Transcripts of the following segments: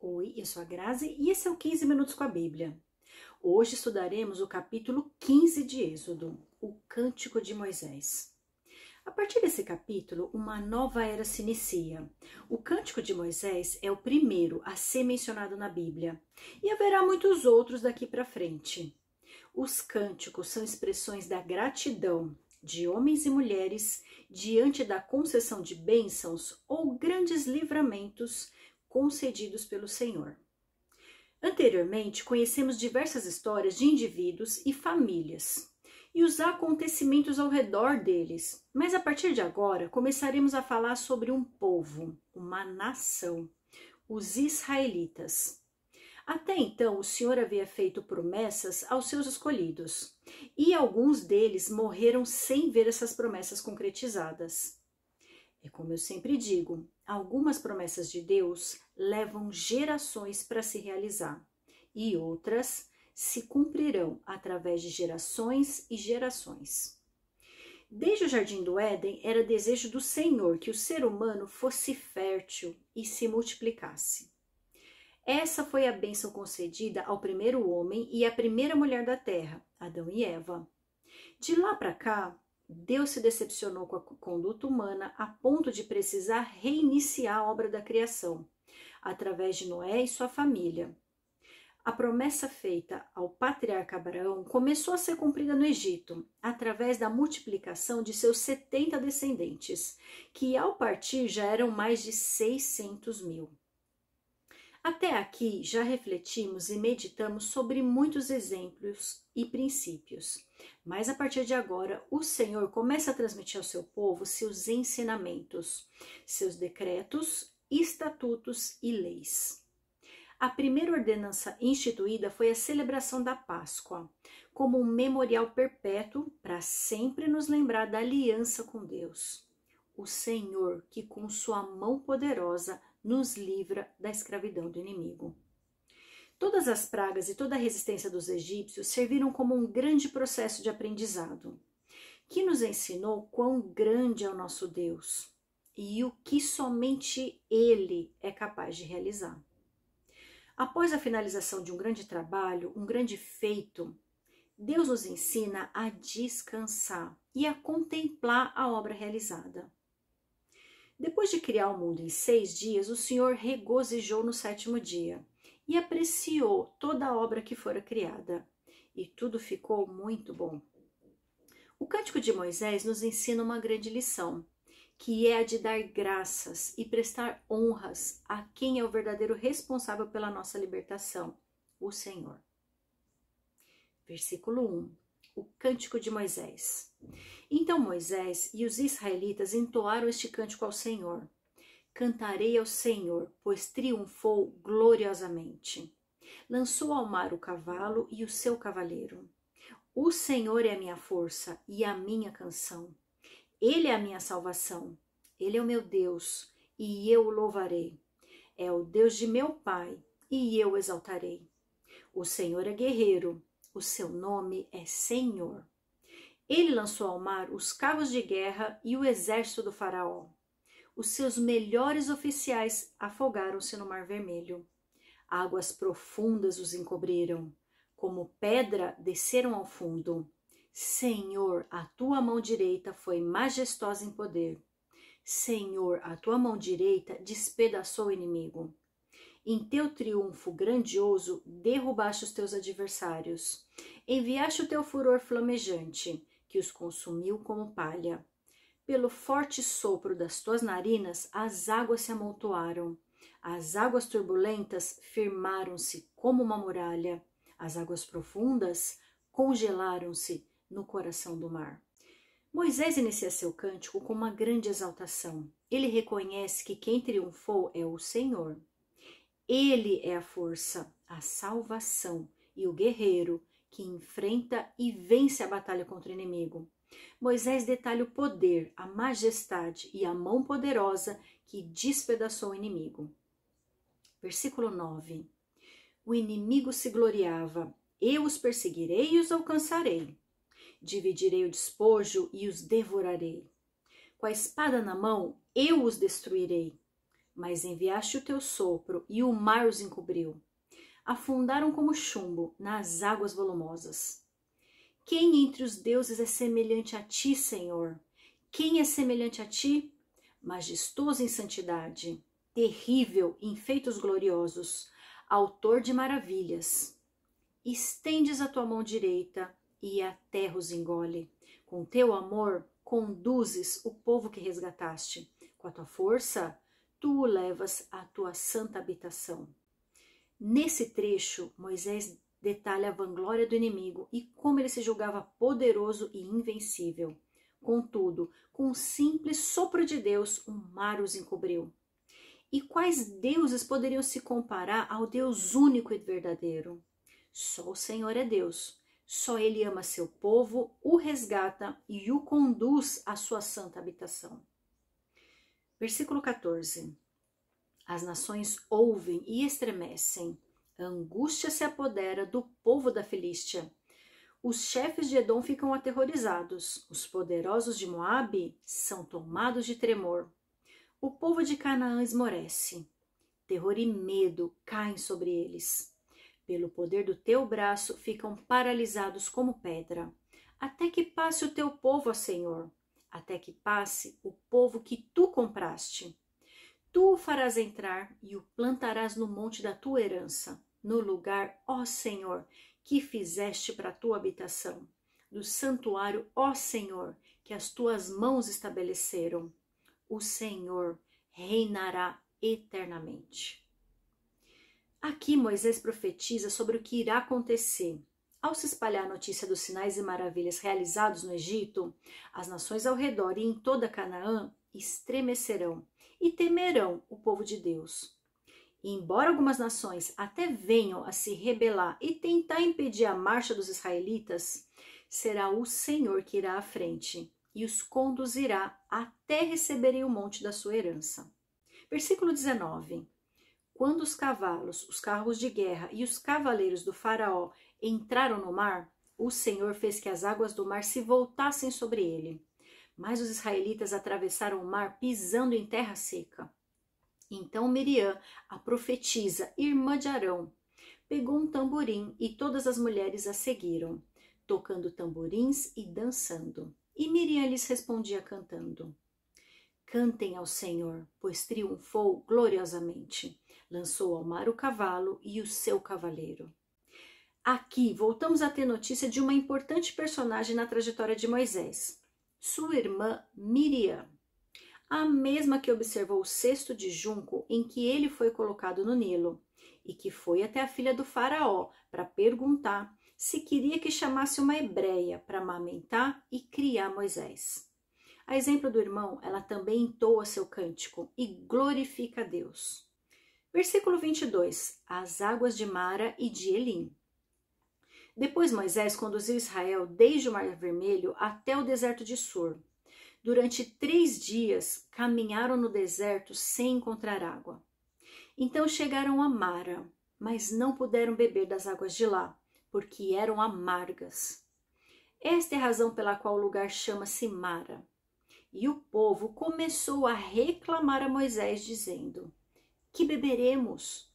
Oi, eu sou a Grazi e esse é o 15 Minutos com a Bíblia. Hoje estudaremos o capítulo 15 de Êxodo, o Cântico de Moisés. A partir desse capítulo, uma nova era se inicia. O Cântico de Moisés é o primeiro a ser mencionado na Bíblia e haverá muitos outros daqui para frente. Os cânticos são expressões da gratidão de homens e mulheres diante da concessão de bênçãos ou grandes livramentos concedidos pelo Senhor. Anteriormente, conhecemos diversas histórias de indivíduos e famílias e os acontecimentos ao redor deles, mas a partir de agora começaremos a falar sobre um povo, uma nação, os israelitas. Até então, o Senhor havia feito promessas aos seus escolhidos e alguns deles morreram sem ver essas promessas concretizadas. É como eu sempre digo, algumas promessas de Deus levam gerações para se realizar e outras se cumprirão através de gerações e gerações. Desde o Jardim do Éden, era desejo do Senhor que o ser humano fosse fértil e se multiplicasse. Essa foi a bênção concedida ao primeiro homem e à primeira mulher da terra, Adão e Eva. De lá para cá, Deus se decepcionou com a conduta humana a ponto de precisar reiniciar a obra da criação, através de Noé e sua família. A promessa feita ao patriarca Abraão começou a ser cumprida no Egito, através da multiplicação de seus 70 descendentes, que ao partir já eram mais de 600 mil. Até aqui já refletimos e meditamos sobre muitos exemplos e princípios, mas a partir de agora o Senhor começa a transmitir ao seu povo seus ensinamentos, seus decretos, estatutos e leis. A primeira ordenança instituída foi a celebração da Páscoa, como um memorial perpétuo para sempre nos lembrar da aliança com Deus, o Senhor que com sua mão poderosa nos livra da escravidão do inimigo. Todas as pragas e toda a resistência dos egípcios serviram como um grande processo de aprendizado, que nos ensinou quão grande é o nosso Deus e o que somente Ele é capaz de realizar. Após a finalização de um grande trabalho, um grande feito, Deus nos ensina a descansar e a contemplar a obra realizada. Depois de criar o mundo em 6 dias, o Senhor regozijou no 7º dia e apreciou toda a obra que fora criada. E tudo ficou muito bom. O Cântico de Moisés nos ensina uma grande lição, que é a de dar graças e prestar honras a quem é o verdadeiro responsável pela nossa libertação, o Senhor. Versículo 1. O Cântico de Moisés. Então Moisés e os israelitas entoaram este cântico ao Senhor. Cantarei ao Senhor, pois triunfou gloriosamente. Lançou ao mar o cavalo e o seu cavaleiro. O Senhor é a minha força e a minha canção. Ele é a minha salvação. Ele é o meu Deus e eu o louvarei. É o Deus de meu pai e eu o exaltarei. O Senhor é guerreiro. O seu nome é Senhor. Ele lançou ao mar os carros de guerra e o exército do faraó. Os seus melhores oficiais afogaram-se no Mar Vermelho. Águas profundas os encobriram. Como pedra, desceram ao fundo. Senhor, a tua mão direita foi majestosa em poder. Senhor, a tua mão direita despedaçou o inimigo. Em teu triunfo grandioso, derrubaste os teus adversários. Enviaste o teu furor flamejante, que os consumiu como palha. Pelo forte sopro das tuas narinas, as águas se amontoaram. As águas turbulentas firmaram-se como uma muralha. As águas profundas congelaram-se no coração do mar. Moisés inicia seu cântico com uma grande exaltação. Ele reconhece que quem triunfou é o Senhor. Ele é a força, a salvação e o guerreiro que enfrenta e vence a batalha contra o inimigo. Moisés detalha o poder, a majestade e a mão poderosa que despedaçou o inimigo. Versículo 9. O inimigo se gloriava. Eu os perseguirei e os alcançarei. Dividirei o despojo e os devorarei. Com a espada na mão, eu os destruirei. mas enviaste o teu sopro e o mar os encobriu. Afundaram como chumbo nas águas volumosas. Quem entre os deuses é semelhante a ti, Senhor? Quem é semelhante a ti? Majestoso em santidade, terrível em feitos gloriosos, autor de maravilhas. Estendes a tua mão direita e a terra os engole. Com teu amor conduzes o povo que resgataste. Com a tua força, tu o levas à tua santa habitação. Nesse trecho, Moisés detalha a vanglória do inimigo e como ele se julgava poderoso e invencível. Contudo, com um simples sopro de Deus, o mar os encobriu. E quais deuses poderiam se comparar ao Deus único e verdadeiro? Só o Senhor é Deus. Só Ele ama seu povo, o resgata e o conduz à sua santa habitação. Versículo 14. As nações ouvem e estremecem. A angústia se apodera do povo da Filístia. Os chefes de Edom ficam aterrorizados. Os poderosos de Moabe são tomados de tremor. O povo de Canaã esmorece. Terror e medo caem sobre eles. Pelo poder do teu braço ficam paralisados como pedra. Até que passe o teu povo, ó Senhor. Até que passe o povo que tu compraste. Tu o farás entrar e o plantarás no monte da tua herança, no lugar, ó Senhor, que fizeste para a tua habitação, no santuário, ó Senhor, que as tuas mãos estabeleceram. O Senhor reinará eternamente. Aqui Moisés profetiza sobre o que irá acontecer. Ao se espalhar a notícia dos sinais e maravilhas realizados no Egito, as nações ao redor e em toda Canaã estremecerão e temerão o povo de Deus. E embora algumas nações até venham a se rebelar e tentar impedir a marcha dos israelitas, será o Senhor que irá à frente e os conduzirá até receberem o monte da sua herança. Versículo 19. Quando os cavalos, os carros de guerra e os cavaleiros do faraó entraram no mar, o Senhor fez que as águas do mar se voltassem sobre ele. Mas os israelitas atravessaram o mar pisando em terra seca. Então Miriam, a profetisa, irmã de Arão, pegou um tamborim e todas as mulheres a seguiram, tocando tamborins e dançando. E Miriam lhes respondia cantando: Cantem ao Senhor, pois triunfou gloriosamente. Lançou ao mar o cavalo e o seu cavaleiro. Aqui voltamos a ter notícia de uma importante personagem na trajetória de Moisés. Sua irmã Miriam, a mesma que observou o cesto de junco em que ele foi colocado no Nilo e que foi até a filha do faraó para perguntar se queria que chamasse uma hebreia para amamentar e criar Moisés. A exemplo do irmão, ela também entoa seu cântico e glorifica a Deus. Versículo 22, as águas de Mara e de Elim. Depois Moisés conduziu Israel desde o Mar Vermelho até o deserto de Sur. Durante 3 dias caminharam no deserto sem encontrar água. Então chegaram a Mara, mas não puderam beber das águas de lá, porque eram amargas. Esta é a razão pela qual o lugar chama-se Mara. E o povo começou a reclamar a Moisés, dizendo: Que beberemos?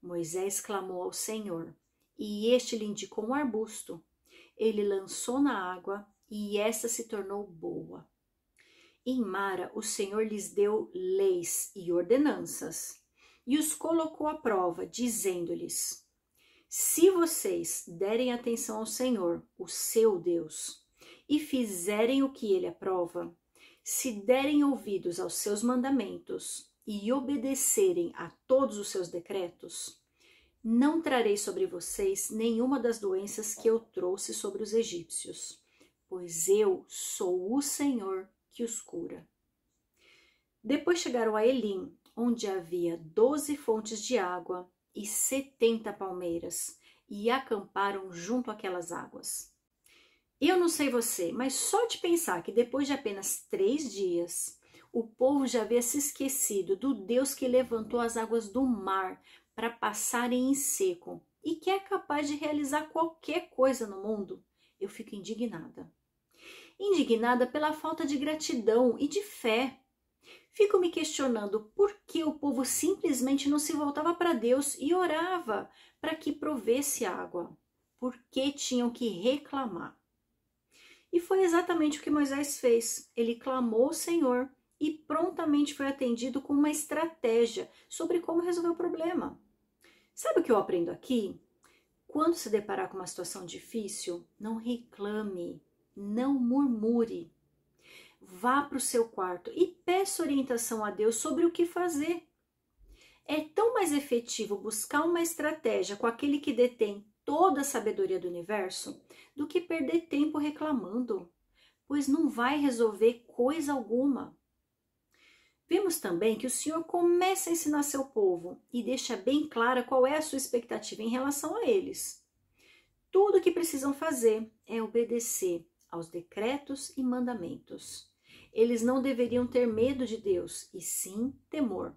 Moisés clamou ao Senhor, e este lhe indicou um arbusto. Ele lançou na água, e essa se tornou boa. Em Mara, o Senhor lhes deu leis e ordenanças, e os colocou à prova, dizendo-lhes: Se vocês derem atenção ao Senhor, o seu Deus, e fizerem o que ele aprova, se derem ouvidos aos seus mandamentos e obedecerem a todos os seus decretos, não trarei sobre vocês nenhuma das doenças que eu trouxe sobre os egípcios, pois eu sou o Senhor que os cura. Depois chegaram a Elim, onde havia 12 fontes de água e 70 palmeiras, e acamparam junto àquelas águas. Eu não sei você, mas só de pensar que depois de apenas 3 dias, o povo já havia se esquecido do Deus que levantou as águas do mar para passarem em seco e que é capaz de realizar qualquer coisa no mundo, eu fico indignada. Indignada pela falta de gratidão e de fé. Fico me questionando por que o povo simplesmente não se voltava para Deus e orava para que provesse água. Por que tinham que reclamar? E foi exatamente o que Moisés fez. Ele clamou ao Senhor e prontamente foi atendido com uma estratégia sobre como resolver o problema. Sabe o que eu aprendo aqui? Quando se deparar com uma situação difícil, não reclame, não murmure. Vá para o seu quarto e peça orientação a Deus sobre o que fazer. É tão mais efetivo buscar uma estratégia com aquele que detém toda a sabedoria do universo do que perder tempo reclamando, pois não vai resolver coisa alguma. Vemos também que o Senhor começa a ensinar seu povo e deixa bem clara qual é a sua expectativa em relação a eles. Tudo o que precisam fazer é obedecer aos decretos e mandamentos. Eles não deveriam ter medo de Deus, e sim temor,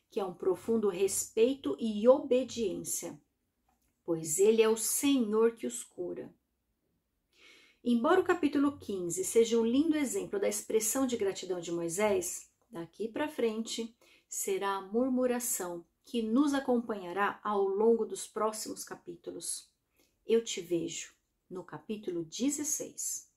que é um profundo respeito e obediência, pois Ele é o Senhor que os cura. Embora o capítulo 15 seja um lindo exemplo da expressão de gratidão de Moisés, daqui para frente será a murmuração que nos acompanhará ao longo dos próximos capítulos. Eu te vejo no capítulo 16.